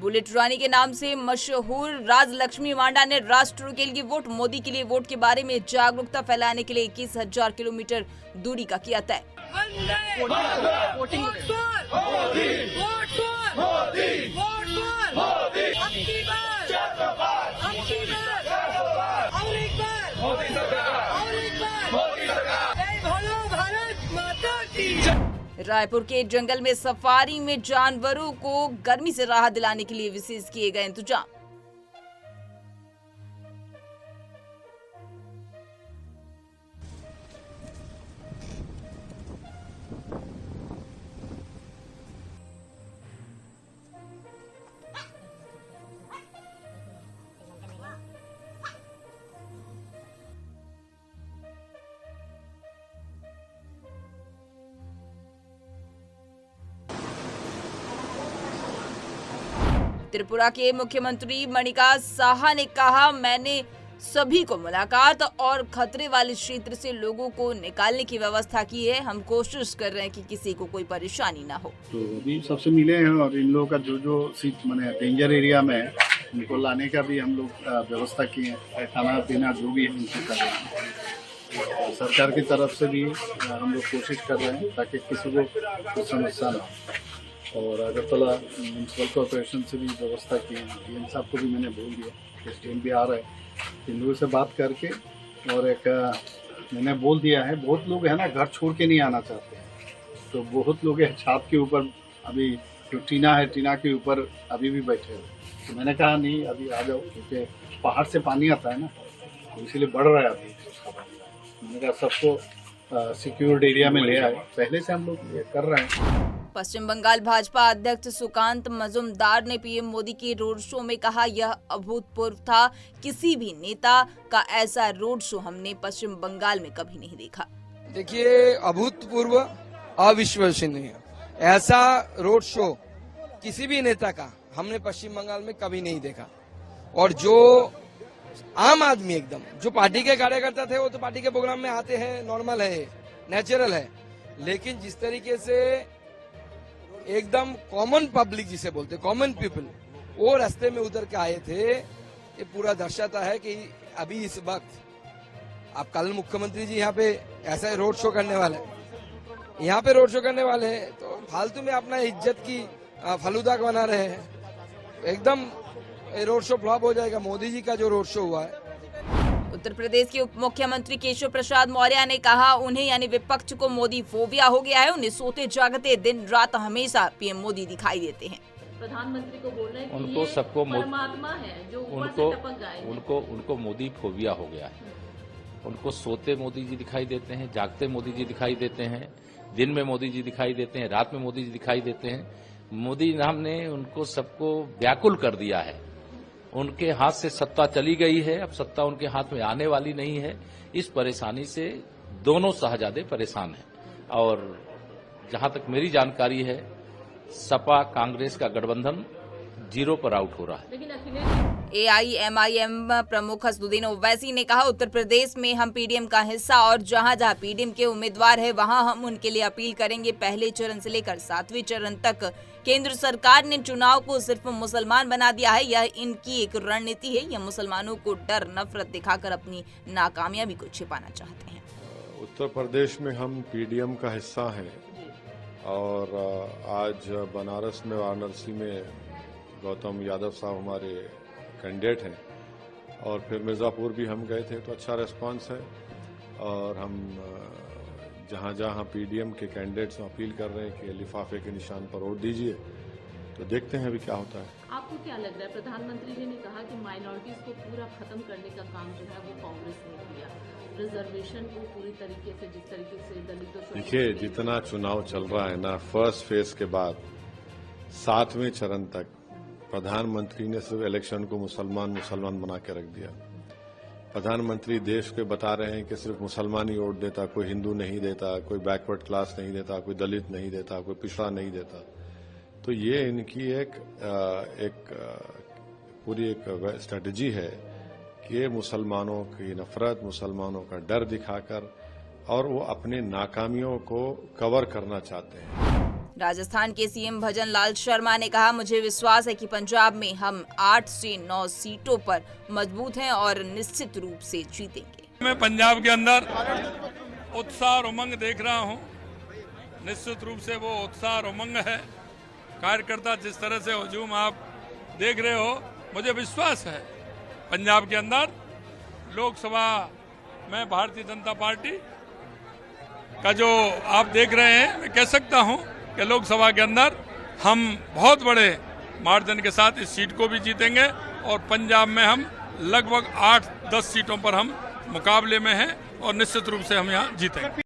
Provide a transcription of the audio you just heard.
Bullet रानी के नाम से मशहूर राजलक्ष्मी मांडा ने राष्ट्र के लिए वोट, मोदी के लिए वोट के बारे में जागरूकता फैलाने के लिए 21,000 किलोमीटर दूरी का किया तय। रायपुर के जंगल में सफारी में जानवरों को गर्मी से राहत दिलाने के लिए विशेष किए गए इंतजाम। त्रिपुरा के मुख्यमंत्री मणिका साहा ने कहा, मैंने सभी को मुलाकात और खतरे वाले क्षेत्र से लोगों को निकालने की व्यवस्था की है। हम कोशिश कर रहे हैं कि किसी को कोई परेशानी ना हो। तो अभी सबसे मिले हैं और इन लोगों का जो सीट माने डेंजर एरिया में है उनको लाने का भी हम लोग व्यवस्था किए हैं। खाना पीना जो भी है उनको कर रहे हैं। सरकार की तरफ से भी हम लोग कोशिश कर रहे हैं ताकि किसी को समस्या ना हो। और अगरतला म्यूनसिपल कॉर्पोरेशन से भी व्यवस्था की है। इन साहब को भी मैंने बोल दिया, एसडीएम भी आ रहा है, इन लोगों से बात करके और एक मैंने बोल दिया है। बहुत लोग है ना घर छोड़ के नहीं आना चाहते हैं, तो बहुत लोग है छाप के ऊपर अभी जो टीना है टीना के ऊपर अभी भी बैठे हैं। तो मैंने कहा नहीं अभी आ जाओ, क्योंकि पहाड़ से पानी आता है ना, तो इसीलिए बढ़ रहा है अभी। मैंने कहा सबको सिक्योर्ड एरिया में ले आए, पहले से हम लोग ये कर रहे हैं। पश्चिम बंगाल भाजपा अध्यक्ष सुकांत मजुमदार ने पीएम मोदी के रोड शो में कहा, यह अभूतपूर्व था। किसी भी नेता का ऐसा रोड शो हमने पश्चिम बंगाल में कभी नहीं देखा। देखिए, अभूतपूर्व, अविश्वसनीय ऐसा रोड शो किसी भी नेता का हमने पश्चिम बंगाल में कभी नहीं देखा। और जो आम आदमी एकदम जो पार्टी के कार्यकर्ता थे वो तो पार्टी के प्रोग्राम में आते हैं, नॉर्मल है, नेचुरल है। लेकिन जिस तरीके से एकदम कॉमन पब्लिक जिसे बोलते कॉमन पीपल वो रास्ते में उतर के आए थे, ये पूरा दर्शाता है कि अभी इस वक्त आप कल मुख्यमंत्री जी यहाँ पे ऐसा रोड शो करने वाले यहाँ पे रोड शो करने वाले हैं, तो फालतू में अपना इज्जत की फलूदा बना रहे हैं। एकदम रोड शो फ्लॉप हो जाएगा। मोदी जी का जो रोड शो हुआ है। उत्तर प्रदेश के उप मुख्यमंत्री केशव प्रसाद मौर्य ने कहा, उन्हें यानी विपक्ष को मोदी फोबिया हो गया है। उन्हें सोते जागते दिन रात हमेशा पीएम मोदी दिखाई देते हैं। प्रधानमंत्री को बोल रहे हैं कि उनको सबको परमात्मा है जो ऊपर से टपक जाएंगे। उनको मोदी फोबिया हो गया है। उनको सोते मोदी जी दिखाई देते हैं, जागते मोदी जी दिखाई देते हैं, दिन में मोदी जी दिखाई देते हैं, रात में मोदी जी दिखाई देते हैं। मोदी नाम ने उनको सबको व्याकुल कर दिया है। उनके हाथ से सत्ता चली गई है, अब सत्ता उनके हाथ में आने वाली नहीं है। इस परेशानी से दोनों शहजादे परेशान हैं। और जहां तक मेरी जानकारी है, सपा कांग्रेस का गठबंधन 0 पर आउट हो रहा है। लेकिन AIMIM प्रमुख हसनुद्दीन ओवैसी ने कहा, उत्तर प्रदेश में हम पीडीएम का हिस्सा और जहां जहां पीडीएम के उम्मीदवार है वहां हम उनके लिए अपील करेंगे। पहले चरण से लेकर 7वें चरण तक केंद्र सरकार ने चुनाव को सिर्फ मुसलमान बना दिया है। यह इनकी एक रणनीति है। यह मुसलमानों को डर नफरत दिखाकर अपनी नाकामयाबी को छिपाना चाहते हैं। उत्तर प्रदेश में हम पीडीएम का हिस्सा हैं और आज बनारस में वाराणसी में गौतम यादव साहब हमारे कैंडिडेट हैं और फिर मिर्ज़ापुर भी हम गए थे, तो अच्छा रिस्पांस है। और हम जहाँ जहाँ पीडीएम के कैंडिडेट्स अपील कर रहे हैं कि लिफाफे के निशान पर वोट दीजिए, तो देखते हैं अभी क्या होता है। आपको क्या लग रहा है? प्रधानमंत्री जी ने कहा कि माइनॉरिटीज को पूरा खत्म करने का काम जो है वो कांग्रेस ने किया, रिजर्वेशन को पूरी तरीके से जिस तरीके से दलितों से। देखिए, जितना चुनाव चल रहा है ना, फर्स्ट फेज के बाद 7वें चरण तक प्रधानमंत्री ने सिर्फ इलेक्शन को मुसलमान बना के रख दिया। प्रधानमंत्री देश के बता रहे हैं कि सिर्फ मुसलमान ही वोट देता, कोई हिंदू नहीं देता, कोई बैकवर्ड क्लास नहीं देता, कोई दलित नहीं देता, कोई पिछड़ा नहीं देता। तो ये इनकी एक पूरी एक स्ट्रेटजी है कि ये मुसलमानों की नफरत, मुसलमानों का डर दिखाकर और वो अपने नाकामियों को कवर करना चाहते हैं। राजस्थान के सीएम भजन लाल शर्मा ने कहा, मुझे विश्वास है कि पंजाब में हम 8 से 9 सीटों पर मजबूत हैं और निश्चित रूप से जीतेंगे। मैं पंजाब के अंदर उत्साह और उमंग देख रहा हूं। निश्चित रूप से वो उत्साह और उमंग है। कार्यकर्ता जिस तरह से हुजूम आप देख रहे हो, मुझे विश्वास है पंजाब के अंदर लोकसभा में भारतीय जनता पार्टी का जो आप देख रहे हैं, मैं कह सकता हूं कि लोकसभा के अंदर हम बहुत बड़े मार्जिन के साथ इस सीट को भी जीतेंगे और पंजाब में हम लगभग 8-10 सीटों पर हम मुकाबले में हैं और निश्चित रूप से हम यहाँ जीतेंगे।